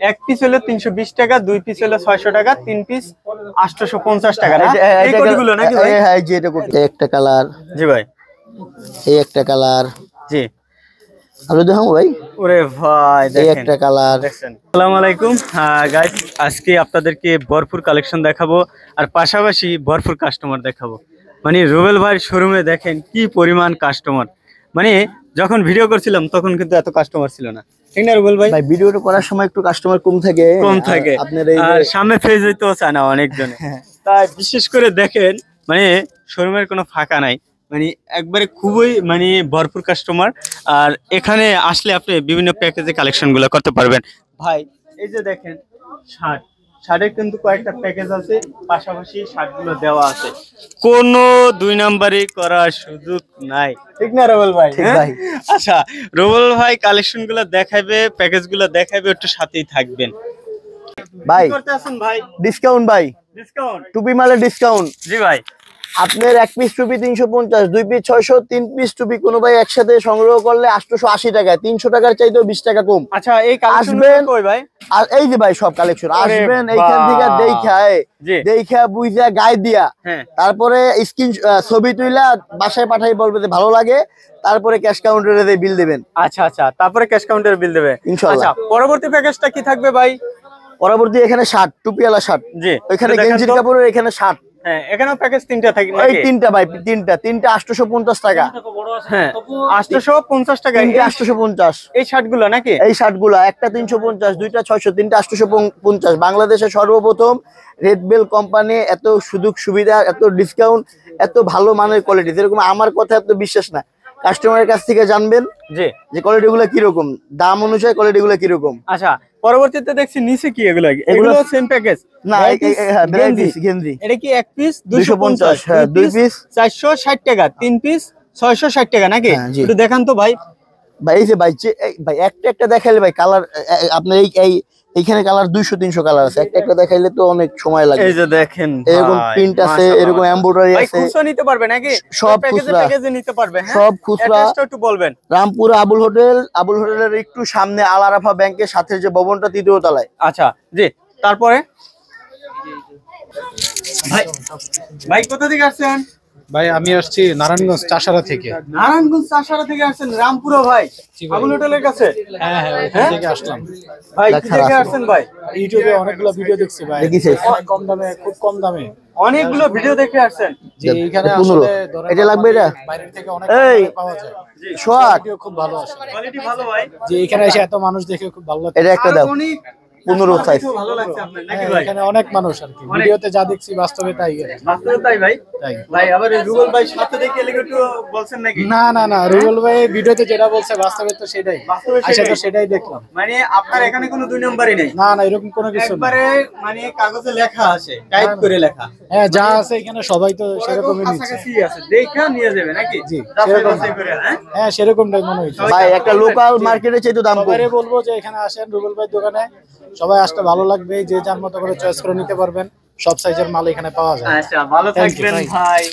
এক পিস হলো 320 টাকা, 2 পিস হলো 600 টাকা, 3 পিস 850 টাকা। এই কোটিগুলো নাকি ভাই? হ্যাঁ জি, এটা কোটি। একটা কালার। জি ভাই। এই একটা কালার। জি। আরো দেখাবো ভাই। ওরে ভাই দেখেন, এই একটা কালার। দেখেন। আসসালামু আলাইকুম গাইস, আজকে আপনাদেরকে ভরপুর কালেকশন দেখাবো আর পাশাপাশি ভরপুর কাস্টমার দেখাবো। মানে রুবেল ভাইয়ের শোরুমে দেখেন কি পরিমাণ কাস্টমার। মানে যখন ভিডিও করছিলাম তখন কিন্তু এত কাস্টমার ছিল না, ঠিক না রুবেল ভাই? ভাই ভিডিওটা করার সময় একটু কাস্টমার কম থাকে। আপনার এই সামনে ফেজ হইতেও চায় না অনেকজনে। তাই বিশেষ করে দেখেন মানে শোরুমের কোনো ফাঁকা নাই, মানে একবারে খুবই মানে ভরপুর কাস্টমার। আর এখানে আসলে আপনি বিভিন্ন প্যাকেজে কালেকশন গুলো করতে পারবেন। ভাই এই যে দেখেন শার্টের কিন্তু কয়েকটা প্যাকেজ আছে, পাশাপাশি শার্টগুলো দেওয়া আছে, কোনো 2 নাম্বারই করার সুযোগ নাই, ঠিক না রুবেল ভাই? আচ্ছা রুবেল ভাই কালেকশন গুলো দেখাবে, প্যাকেজ গুলো দেখাবে, একটু সাথেই থাকবেন ভাই। করতে আছেন ভাই? ডিসকাউন্ট ভাই, ডিসকাউন্ট, টুপি মালে ডিসকাউন্ট। জি ভাই। আপনার এক পিস টুপি 350, 2 পিস 600, 3 পিস টুপি কোনো ভাই একসাথে সংগ্রহ করলে 880 টাকা, 300 টাকার চাইতেও 20 টাকা কম। আচ্ছা এই কালেকশন কই ভাই? আর এই যে ভাই সব কালেকশন আসবেন এইখান থেকে দেখা বুঝা গায়ে দিয়া, তারপরে স্ক্রিন ছবি তুইলা বাসায় পাঠাই, বলবে যে ভালো লাগে, তারপরে ক্যাশ কাউন্টারে দিয়ে বিল দিবেন। আচ্ছা আচ্ছা, তারপরে ক্যাশ কাউন্টারে বিল দেবে ইনশাআল্লাহ। আচ্ছা পরবর্তী প্যাকেজটা কি থাকবে ভাই? পরবর্তী এখানে শার্ট, টুপিওয়ালা শার্ট। জি, ওখানে গেঞ্জির কাপড়ের, এখানে শার্ট। হ্যাঁ এখানেও প্যাকেজ 3টা থাকে নাকি? এই 3টা ভাই, 3টা 850 টাকা। হ্যাঁ 850 টাকা, 850 এই শার্টগুলো নাকি? এই শার্টগুলো একটা 350, দুইটা 600, তিনটা 850। বাংলাদেশে সর্বপ্রথম রেড বেল কোম্পানি এত সুযোগ সুবিধা, এত ডিসকাউন্ট, এত ভালো মানের কোয়ালিটি। যেরকম আমার কথা এত বিশ্বাস না, কাস্টমারের কাছ থেকে জানবেন যে কোয়ালিটি গুলো কিরকম, দাম অনুযায়ী কোয়ালিটি গুলো কিরকম। আচ্ছা পরবর্তীতে দেখছি নিচে কি এগুলো সেম প্যাকেজ না? গেঞ্জি এটা কি এক পিস 250, 2 পিস 460 টাকা, 3 পিস 660 টাকা নাকি? একটু দেখান তো ভাই। ভাই এই যে ভাই একটা একটা দেখাইলে ভাই কালার, আপনার এইখানে কালার 200-300 কালার আছে, একটা একটা দেখাইলে তো অনেক সময় লাগে। এই যে দেখেন এরকম প্রিন্ট আছে, এরকম এমব্রয়ডারি আছে। খুচরা নিতে পারবে নাকি? সব প্যাকেজে নিতে পারবে। সব খুচরা। একটু বলবেন। রামপুর আবুল হোটেলের একটু সামনে আল আরাফা ব্যাংকের সাথে যে ভবনটা, 3য় তলায়। আচ্ছা জি, তারপরে ভাই কোথা থেকে আসছেন? ভাই আমি আসছি নারায়ণগঞ্জ চাষারা থেকে। নারায়ণগঞ্জ চাষারা থেকে আসছেন রামপুরা ভাই, আবুল হোটেলের কাছে? হ্যাঁ হ্যাঁ, ওখান থেকে আসলাম ভাই। কি থেকে আসছেন ভাই? ইউটিউবে অনেকগুলো ভিডিও দেখছি ভাই, অনেক কম দামে, খুব কম দামে অনেকগুলো ভিডিও দেখে আসছেন। যে এইখানে আসলে এটা লাগবে, এটা বাইরে থেকে অনেক কম পাওয়া যায়। শর্ট খুব ভালো আছে, কোয়ালিটি ভালো ভাই। যে এখানে এসে এত মানুষ দেখে খুব ভালো লাগে। এটা একটা দাও, 15 সাইজ। ভালো লাগছে আপনার নাকি ভাই? এখানে অনেক মানুষ আর কি, ভিডিওতে যা দেখছি বাস্তবে তাই। বাস্তবে তাই ভাই? তাই ভাই। আবার রুবেল ভাই সাথে দেখে একটু বলছেন নাকি? না না না, রুবেল ভাই ভিডিওতে যেটা বলছে বাস্তবে তো সেটাই, আচ্ছা তো সেটাই দেখলাম। মানে আপনার এখানে কোনো 2 নাম্বারই নেই? না না, এরকম কোনো কিছু না, একবারে মানে কাগজে লেখা আছে, টাইপ করে লেখা। হ্যাঁ যা আছে এখানে সবাই তো সেরকমই নিচ্ছে। আছে, দেখা নিয়ে যাবে নাকি? জি সেরকম। হ্যাঁ সেরকমটাই মনে হচ্ছে ভাই। একটা লোকাল মার্কেটে চাইতো দাম কম। সবাই বলবো যে এখানে আসেন রুবেল ভাই দোকানে, সবাই আসতে ভালো লাগবে, যে যার মতো করে চয়েস করে নিতে পারবেন, সব সাইজের মাল এখানে পাওয়া যায়। আচ্ছা ভালো থাকবেন ভাই।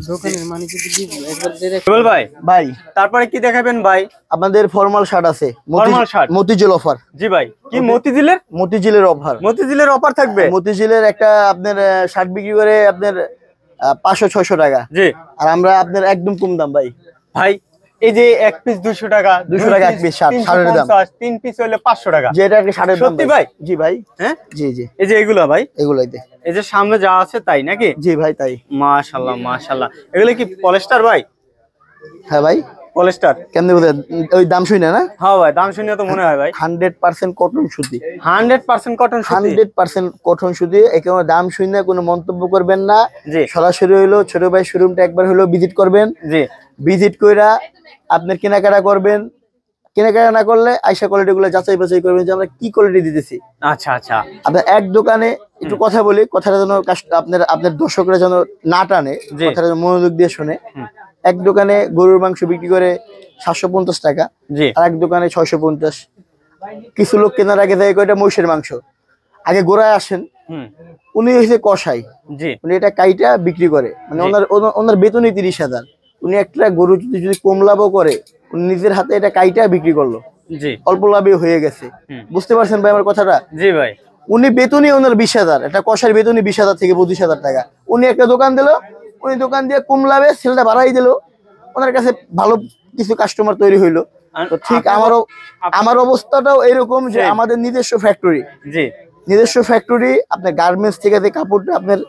দোকানের মালিক যদি একবার রুবেল ভাই, ভাই তারপরে কি দেখাবেন ভাই? আপনাদের ফর্মাল শার্ট আছে, ফর্মাল শার্ট, মতিঝিল অফার। জি ভাই। কি মতিঝিলের অফার? মতিঝিলের অফার থাকবে। মতিঝিলের একটা আপনার শার্ট বিক্রি করে আপনার 500-600 টাকা। জি। আর আমরা আপনার একদম কম দাম ভাই। ভাই এই যে এক পিস 200 টাকা, 200 টাকা এক পিস শার্টের দাম, 3 পিস হলে 500 টাকা। যেটা একটা শার্টের দাম। সত্যি ভাই? জি ভাই। হ্যাঁ জি জি। এই যে এগুলো ভাই, এগুলাই দে, এই যে সামনে যা আছে তাই নাকি? জি ভাই তাই। মাশাআল্লাহ মাশাআল্লাহ। এগুলো কি পলিস্টার ভাই? হ্যাঁ ভাই পলিস্টার। কেমনে বুঝে? ওই দাম শুনে না? হ্যাঁ ভাই, দাম শুনে তো মনে হয় ভাই 100% কটন সুতি। 100% কটন সুতি। 100% কটন সুতি। একেবারে দাম শুনে কোনো মন্তব্য করবেন না। জি। সরাসরি হইলো ছোট ভাই শোরুমটা একবার হইলো ভিজিট করবেন। জি। ভিজিট কইরা আপনার কেনাকাটা করবেন, কেনাকাটা না করলে আইসা কোয়ালিটি গুলো যাচাই বাছাই করবেন যে আমরা কি কোয়ালিটি দিতেছি। আচ্ছা আচ্ছা। আপনার এক দোকানে একটু কথা বলি, কথাটা যেন আপনার দর্শকরা যেন না টানে, কথাটা যেন মনোযোগ দিয়ে শুনে। এক দোকানে গরুর মাংস বিক্রি করে 750 টাকা, আর এক দোকানে 650। কিছু লোক কেনার আগে থেকে এটা মহিষের মাংস, আগে গোড়ায় আসেন, উনি হচ্ছে কসাই, উনি এটা কাইটা বিক্রি করে, মানে ওনার বেতনই 30,000। উনি একটা গরু যদি কম লাভও করে, উনি নিজের হাতে এটা কাইটা বিক্রি করলো। জি অল্প লাভে হয়ে গেছে। বুঝতে পারছেন ভাই আমার কথাটা? জি ভাই। উনি বেতনই ওনার 20,000, একটা কষার বেতনই 20,000 থেকে 25,000 টাকা। উনি একটা দোকান দিল, উনি দোকান দিয়ে কম লাভে সেলটা বাড়াই দিল, ওনার কাছে ভালো কিছু কাস্টমার তৈরি হইলো। তো ঠিক আমার অবস্থাটাও এরকম যে আমাদের নিজস্ব ফ্যাক্টরি, জি নিজস্ব ফ্যাক্টরি, আপনার গার্মেন্টস থেকে যে কাপড়টা আপনার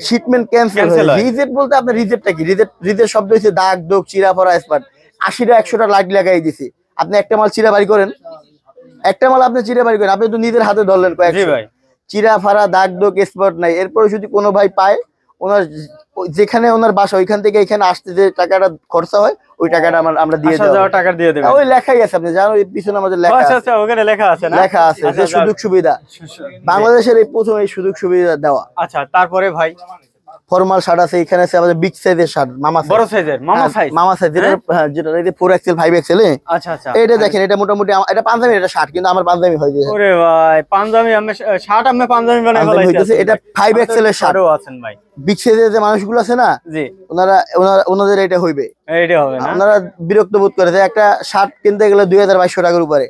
শিপমেন্ট ক্যান্সেল হয়। রিজেক্ট বলতে আপনার রিজেক্টটা কি? রিজেক্ট শব্দ হচ্ছে দাগ দোগ চিরা পড়া স্পট। 80টা 100টা লাগাই দিছি, আপনি একটা মাল চিরা বাড়ি করেন, একটা মাল আপনি চিরা বাড়ি করেন, আপনি তো নিজের হাতে ধরলেন কয়েকশো, চিরা ফাড়া দাগ দোগ স্পট নাই। এরপরে যদি কোনো ভাই পায়, ওনার যেখানে ওনার বাসা ওইখান থেকে এখানে আসতে যে টাকাটা খরচা হয় ওই টাকাটা আমরা দিয়ে দেব, টাকা দিয়ে দেব। ওই লেখাই আছে, আপনি জানেন ওই পিছনে আমাদের লেখা আছে। আচ্ছা ওখানে লেখা আছে না? লেখা আছে যে সুযোগ সুবিধা, বাংলাদেশের এই প্রথম এই সুযোগ সুবিধা দেওয়া। আচ্ছা তারপরে ভাই ফর্মাল শার্ট আছে, এখানে আছে আমাদের বিগ সাইজের শার্ট, মামা সাইজ, বড় সাইজের মামা সাইজ, যেটা এই যে 4XL 5XL। আচ্ছা আচ্ছা, এটা দেখেন, এটা মোটামুটি এটা পাঞ্জাবি, এটা শার্ট কিন্তু আমার পাঞ্জাবি হয়ে গেছে। ওরে ভাই পাঞ্জাবি, আমি শার্ট আমি পাঞ্জাবি বানাই ফেলাইছি। এটা 5XL এর শার্টও আছেন ভাই। বিগ সাইজের যে মানুষগুলো আছে না, জি ওনাদের এটা হইবে, এটা হবে না, ওনারা বিরক্ত বোধ করে। একটা শার্ট কিনতে গেলে 2200 টাকার উপরে,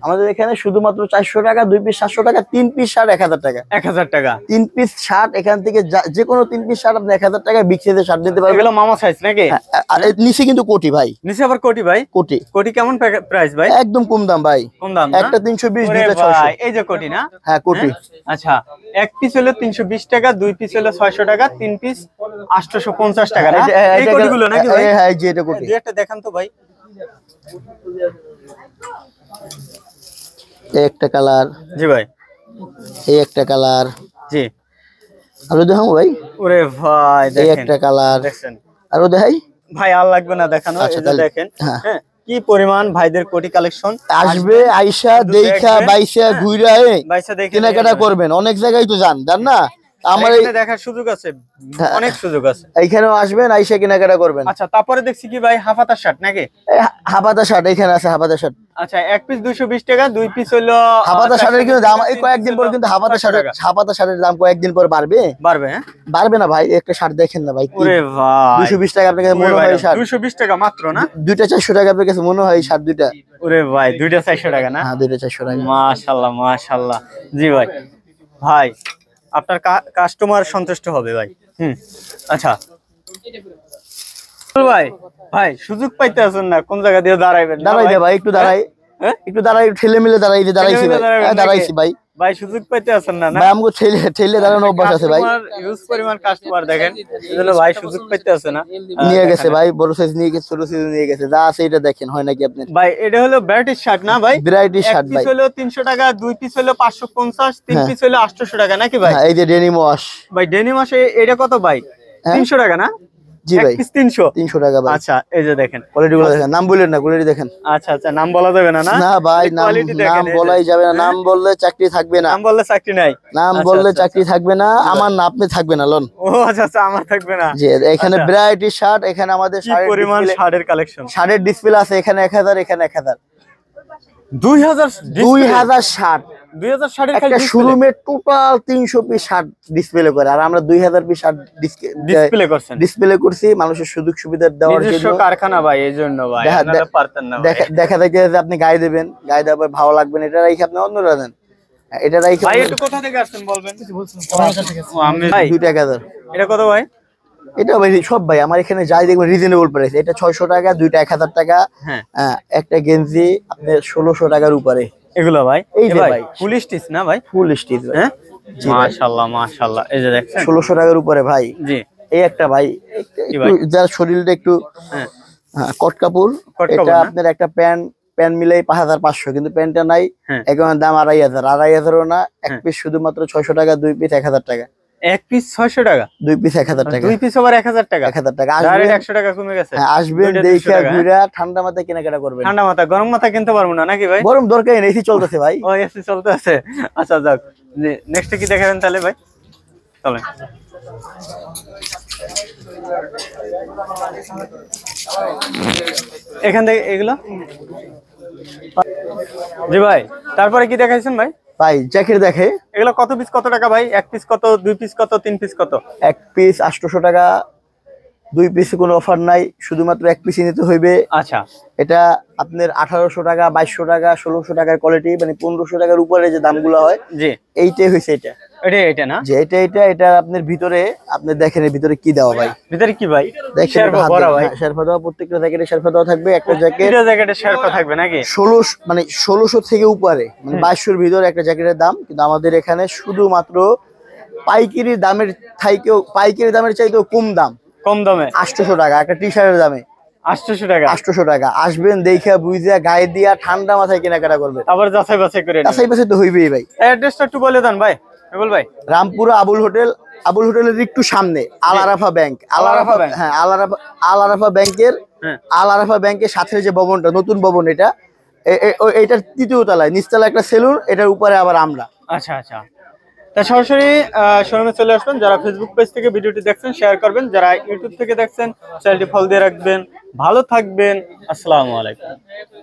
আমাদের এখানে শুধুমাত্র 400 টাকা, 2 পিস 700 টাকা, 3 পিস শার্ট 1000 টাকা। 1000 টাকা 3 পিস শার্ট, এখান থেকে যে কোনো 3 পিস শার্ট আপনি 1000 টাকা বিগ সাইজের শার্ট নিতে পারবেন। এগুলো মামা সাইজ নাকি? নিচে কিন্তু কোটি ভাই, নিচে আবার কোটি ভাই। কোটি কেমন প্রাইস ভাই? একদম কম দাম ভাই, কম দাম। একটা 320, দুইটা 600। এই যে কোটি না? হ্যাঁ কোটি। আচ্ছা, এক পিস হলো 320 টাকা, 2 পিস হলো 600 টাকা, 3 পিস 850 টাকা না? এই কোটিগুলো নাকি ভাই? হ্যাঁ জি, এটা কোটি। একটা দেখান তো ভাই। এই একটা কালার, জি ভাই। এই একটা কালার, জি। আরো দেখাবো ভাই? ওরে ভাই দেখেন, এই একটা কালার দেখেন। আরো দেখাই ভাই? আর লাগবে না দেখানো। এই যে দেখেন, হ্যাঁ কি পরিমাণ ভাইদের কোটি কালেকশন আসবে। আইসা দেখা বাইসা ঘুরা কেনাকাটা করবেন। অনেক জায়গায় তো যান না, আমার দেখার সুযোগ আছে, অনেক সুযোগ আছে। এইখানেও আসবেন, আইসা কেনাকাটা করবেন। আচ্ছা তারপরে দেখছি কি ভাই, হাফাতা শার্ট নাকি? হাফাতা শার্ট এখানে আছে, হাফাতা শার্ট। আচ্ছা এক পিস 220 টাকা, 2 পিস হলো। হাফাতা শার্টের কিন্তু দাম এই কয়েকদিন পর কিন্তু হাফাতা শার্টের দাম কয়েকদিন পর বাড়বে। হ্যাঁ বাড়বে না ভাই? একটা শার্ট দেখেন না ভাই, ওরে ভাই 220 টাকা আপনার কাছে মনে হয় শার্ট? 220 টাকা মাত্র না? দুইটা 400 টাকা আপনার কাছে মনে হয় শার্ট দুইটা? ওরে ভাই দুইটা 400 টাকা না? হ্যাঁ দুইটা 400 টাকা। মাশাআল্লাহ মাশাআল্লাহ। জি ভাই, ভাই আপনার কাস্টমার সন্তুষ্ট হবে ভাই। আচ্ছা ভাই, ভাই সুযোগ পাইতে আছেন না, কোন জায়গা দিয়ে দাঁড়াইবেন? দাঁড়াই দে ভাই, একটু দাঁড়াই, একটু দাঁড়াই, ঠেলে মিলে দাঁড়াইছি ভাই, দাঁড়াইছি ভাই। ভাই সুযোগ পাইতে আছেন না? ভাই আমগো ঠেলে দাঁড়ানো অভ্যাস আছে ভাই। ইউজ পরিমাণ কাস্টমার দেখেন, এজন্য ভাই সুযোগ পাইতে আছে না। নিয়ে গেছে ভাই, বড় সাইজ নিয়ে গেছে, ছোট সাইজ নিয়ে গেছে, যা আছে এটা দেখেন। হয় নাকি আপনি? ভাই এটা হলো ভ্যারাইটি শার্ট না ভাই? ভ্যারাইটি শার্ট ভাই। এক পিস হলো 300 টাকা, 2 পিস হলো 550, 3 পিস হলো 800 টাকা নাকি ভাই? এই যে ডেনিম ওয়াশ ভাই, ডেনিম ওয়াশ এটা কত ভাই? 300 টাকা না? জি ভাই 300 টাকা ভাই। আচ্ছা এই যে দেখেন কোয়ালিটিগুলো দেখেন, নাম বললেন না, কোয়ালিটি দেখেন। আচ্ছা আচ্ছা, নাম বলা যাবে না? না ভাই, নাম বলাই যাবে না, নাম বললে চাকরি থাকবে না। নাম বললে চাকরি নাই, নাম বললে চাকরি থাকবে না। আমার না, আপনি থাকবে না লন। ও আচ্ছা আচ্ছা, আমার থাকবে না। জি এখানে ভ্যারাইটি শার্ট, এখানে আমাদের শার্টের পরিমাণ, শার্টের কালেকশন, শার্টের ডিসপ্লে আছে এখানে 1000, এখানে 1000, 2000 শার্ট। 2000 শার্টের একটা শোরুমে টোটাল 300 পিস শার্ট ডিসপ্লে করে, আর আমরা 2000 পিস শার্ট ডিসপ্লে করছি মানুষের সুযোগ সুবিধা দেওয়ার জন্য। নিজস্ব কারখানা ভাই, এইজন্য ভাই আপনারা পারতেন না। দেখা যায় যে আপনি গায়ে দেবেন, গায়ে দেওয়ার ভালো লাগবে না, এটা রাখি আপনি অন্যরা দেন। এটা রাখি ভাই। একটু কোথা থেকে আসছেন বলবেন? আমি ভাই 2 টাকা দাও। এটা কত ভাই? এটা ভাই সব ভাই আমার এখানে যাই দেখবেন রিজনেবল প্রাইস। এটা 600 টাকা, দুইটা 1000 টাকা, একটা গেঞ্জি আপনার 1600 টাকার উপরে। এগুলো ভাই এই যে ভাই ফুল স্টিচ না ভাই? ফুল স্টিচ। হ্যাঁ মাশাআল্লাহ মাশাআল্লাহ। এই যে দেখছেন 1600 টাকার উপরে ভাই। জি এই একটা ভাই, যার শরীরটা একটু কট কাপড়, এটা আপনার একটা প্যান্ট মিলাই 5500, কিন্তু প্যান্টটা নাই, এখন দাম 2500ও না। এক পিস শুধুমাত্র 600 টাকা, 2 পিস 1000 টাকা। এক পিস 600 টাকা, 2 পিস 1000 টাকা, 2 পিস আবার 1000 টাকা। 1000 টাকা ডাইরেক্ট 100 টাকা কমে গেছে। আসবেন দেখে ঘুরা ঠান্ডা মাথায় কেনাকাটা করবেন। ঠান্ডা মাথা, গরম মাথা কিনতে পারবো না নাকি ভাই? গরম দরকার নেই, এসি চলতেছে ভাই। ও এসি চলতেছে। আচ্ছা যাক, জি নেক্সট কি দেখাবেন তাহলে ভাই? চলেন। এখান থেকে এগুলো জি ভাই, তারপরে কি দেখাইছেন ভাই? ভাই জ্যাকেট দেখে, এগুলো কত পিস কত টাকা ভাই? এক পিস কত, 2 পিস কত, 3 পিস কত? এক পিস 800 টাকা, 2 পিসে কোনো অফার নাই, শুধুমাত্র 1 পিসই নিতে হইবে। আচ্ছা, এটা আপনার 1800 টাকা, 2200 টাকা, 1600 টাকার কোয়ালিটি, মানে 1500 টাকার উপরে যে দামগুলো হয়, জি এইটাই হইছে এটা। এটা না, যে এটা আপনার ভিতরে, আপনি দেখেন এর ভিতরে কি দেওয়া ভাই, ভিতরে কি ভাই? দেখেন শেরপা ভরা ভাই, শেরপা দেওয়া, প্রত্যেকটা জ্যাকেটে শেরপা দেওয়া থাকবে। একটা জ্যাকেট, এটা জ্যাকেটে শেরপা থাকবে নাকি? 1600 থেকে উপরে, মানে 2200-র ভিতরে একটা জ্যাকেটের দাম। কিন্তু আমাদের এখানে শুধুমাত্র পাইকারি দামের চাইতেও কম দামে 800 টাকা একটা টি শার্টের দামে। 800 টাকা আসবেন, দেখা বুঝা গায়ে দিয়া ঠান্ডা মাথায় কেনাকাটা করবেন, আবার যাচাই বাছাই করে যাচাই বাছাই তো হইবেই ভাই। অ্যাড্রেসটা একটু বলে দেন ভাই, ভাই। রামপুরা আবুল হোটেলের একটু সামনে আল আরাফা ব্যাংক, হ্যাঁ আল আরাফা ব্যাংকের, আল আরাফা ব্যাংকের সাথে যে ভবনটা, নতুন ভবন, এটার 3য় তলায়, নিচতলায় একটা সেলুন, এটার উপরে আবার আমরা। আচ্ছা আচ্ছা, তা সরাসরি শোরুমে চলে আসবেন। যারা ফেসবুক পেজ থেকে ভিডিওটি দেখছেন শেয়ার করবেন, যারা ইউটিউব থেকে দেখছেন চ্যানেলটি ফলো দিয়ে রাখবেন। ভালো থাকবেন, আসসালামু আলাইকুম।